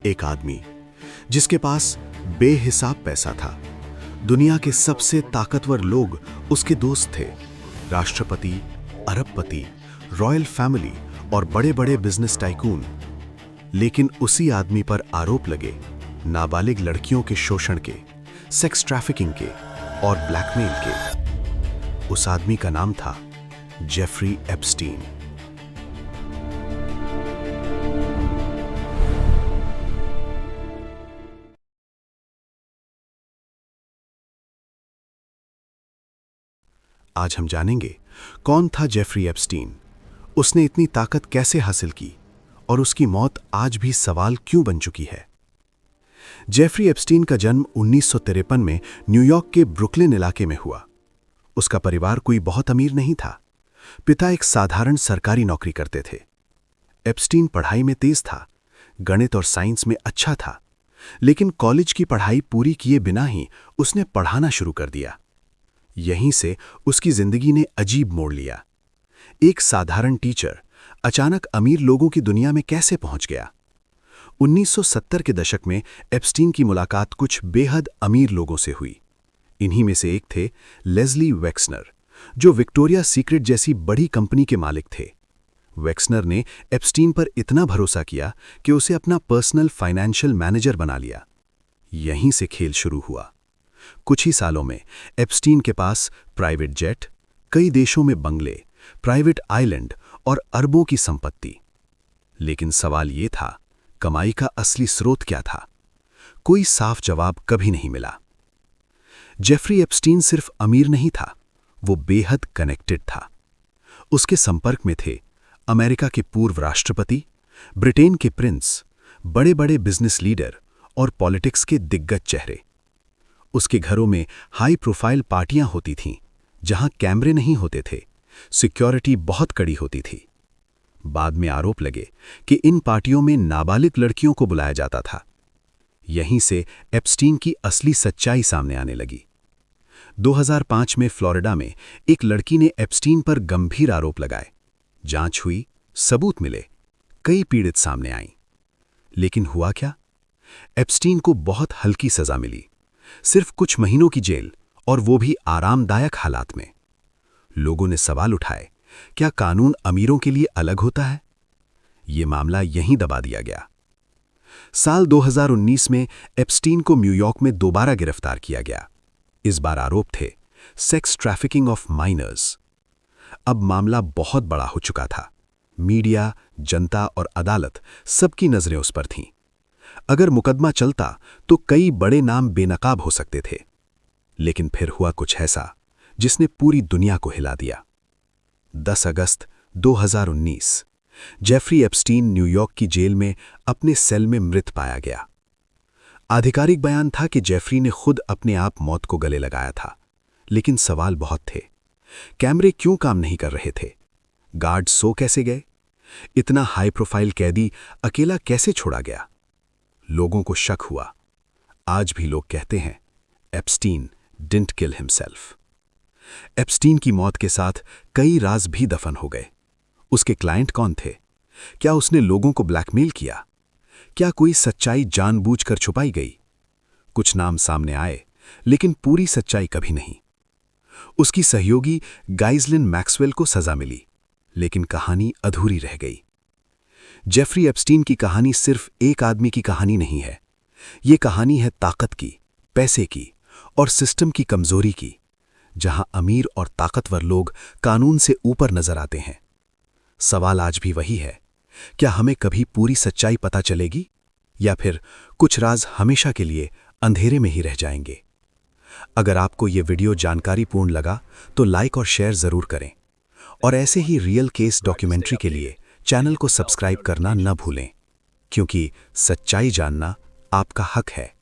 एक आदमी जिसके पास बेहिसाब पैसा था। दुनिया के सबसे ताकतवर लोग उसके दोस्त थे। राष्ट्रपति, अरबपति, रॉयल फैमिली और बड़े बड़े बिजनेस टाइकून। लेकिन उसी आदमी पर आरोप लगे नाबालिग लड़कियों के शोषण के, सेक्स ट्रैफिकिंग के और ब्लैकमेल के। उस आदमी का नाम था जेफरी एप्स्टीन। आज हम जानेंगे कौन था जेफरी एप्स्टीन, उसने इतनी ताकत कैसे हासिल की और उसकी मौत आज भी सवाल क्यों बन चुकी है। जेफरी एप्स्टीन का जन्म 1953 में न्यूयॉर्क के ब्रुकलिन इलाके में हुआ। उसका परिवार कोई बहुत अमीर नहीं था। पिता एक साधारण सरकारी नौकरी करते थे। एप्स्टीन पढ़ाई में तेज था, गणित और साइंस में अच्छा था, लेकिन कॉलेज की पढ़ाई पूरी किए बिना ही उसने पढ़ाना शुरू कर दिया। यहीं से उसकी जिंदगी ने अजीब मोड़ लिया। एक साधारण टीचर अचानक अमीर लोगों की दुनिया में कैसे पहुंच गया। 1970 के दशक में एप्स्टीन की मुलाकात कुछ बेहद अमीर लोगों से हुई। इन्हीं में से एक थे लेस्ली वेक्सनर, जो विक्टोरिया सीक्रेट जैसी बड़ी कंपनी के मालिक थे। वेक्सनर ने एप्स्टीन पर इतना भरोसा किया कि उसे अपना पर्सनल फाइनेंशियल मैनेजर बना लिया। यहीं से खेल शुरू हुआ। कुछ ही सालों में एप्स्टीन के पास प्राइवेट जेट, कई देशों में बंगले, प्राइवेट आइलैंड और अरबों की संपत्ति। लेकिन सवाल यह था, कमाई का असली स्रोत क्या था? कोई साफ जवाब कभी नहीं मिला। जेफरी एप्स्टीन सिर्फ अमीर नहीं था, वो बेहद कनेक्टेड था। उसके संपर्क में थे अमेरिका के पूर्व राष्ट्रपति, ब्रिटेन के प्रिंस, बड़े बड़े बिजनेस लीडर और पॉलिटिक्स के दिग्गज चेहरे। उसके घरों में हाई प्रोफाइल पार्टियां होती थीं, जहां कैमरे नहीं होते थे, सिक्योरिटी बहुत कड़ी होती थी। बाद में आरोप लगे कि इन पार्टियों में नाबालिग लड़कियों को बुलाया जाता था। यहीं से एप्स्टीन की असली सच्चाई सामने आने लगी। 2005 में फ्लोरिडा में एक लड़की ने एप्स्टीन पर गंभीर आरोप लगाए। जांच हुई, सबूत मिले, कई पीड़ित सामने आईं। लेकिन हुआ क्या? एप्स्टीन को बहुत हल्की सजा मिली, सिर्फ कुछ महीनों की जेल, और वो भी आरामदायक हालात में। लोगों ने सवाल उठाए, क्या कानून अमीरों के लिए अलग होता है? ये मामला यहीं दबा दिया गया। साल 2019 में एप्स्टीन को न्यूयॉर्क में दोबारा गिरफ्तार किया गया। इस बार आरोप थे सेक्स ट्रैफिकिंग ऑफ माइनर्स। अब मामला बहुत बड़ा हो चुका था। मीडिया, जनता और अदालत, सबकी नजरें उस पर थीं। अगर मुकदमा चलता तो कई बड़े नाम बेनकाब हो सकते थे। लेकिन फिर हुआ कुछ ऐसा जिसने पूरी दुनिया को हिला दिया। 10 अगस्त 2019 जेफरी एप्स्टीन न्यूयॉर्क की जेल में अपने सेल में मृत पाया गया। आधिकारिक बयान था कि जेफरी ने खुद अपने आप मौत को गले लगाया था। लेकिन सवाल बहुत थे। कैमरे क्यों काम नहीं कर रहे थे? गार्ड सो कैसे गए? इतना हाई प्रोफाइल कैदी अकेला कैसे छोड़ा गया? लोगों को शक हुआ। आज भी लोग कहते हैं Epstein didn't kill himself. Epstein की मौत के साथ कई राज भी दफन हो गए। उसके क्लाइंट कौन थे? क्या उसने लोगों को ब्लैकमेल किया? क्या कोई सच्चाई जानबूझकर छुपाई गई? कुछ नाम सामने आए, लेकिन पूरी सच्चाई कभी नहीं। उसकी सहयोगी गाइसलिन मैक्सवेल को सजा मिली, लेकिन कहानी अधूरी रह गई। जेफरी एप्स्टीन की कहानी सिर्फ एक आदमी की कहानी नहीं है। ये कहानी है ताकत की, पैसे की और सिस्टम की कमजोरी की, जहां अमीर और ताकतवर लोग कानून से ऊपर नजर आते हैं। सवाल आज भी वही है, क्या हमें कभी पूरी सच्चाई पता चलेगी, या फिर कुछ राज हमेशा के लिए अंधेरे में ही रह जाएंगे? अगर आपको ये वीडियो जानकारीपूर्ण लगा तो लाइक और शेयर जरूर करें, और ऐसे ही रियल केस डॉक्यूमेंट्री के लिए चैनल को सब्सक्राइब करना न भूलें, क्योंकि सच्चाई जानना आपका हक है।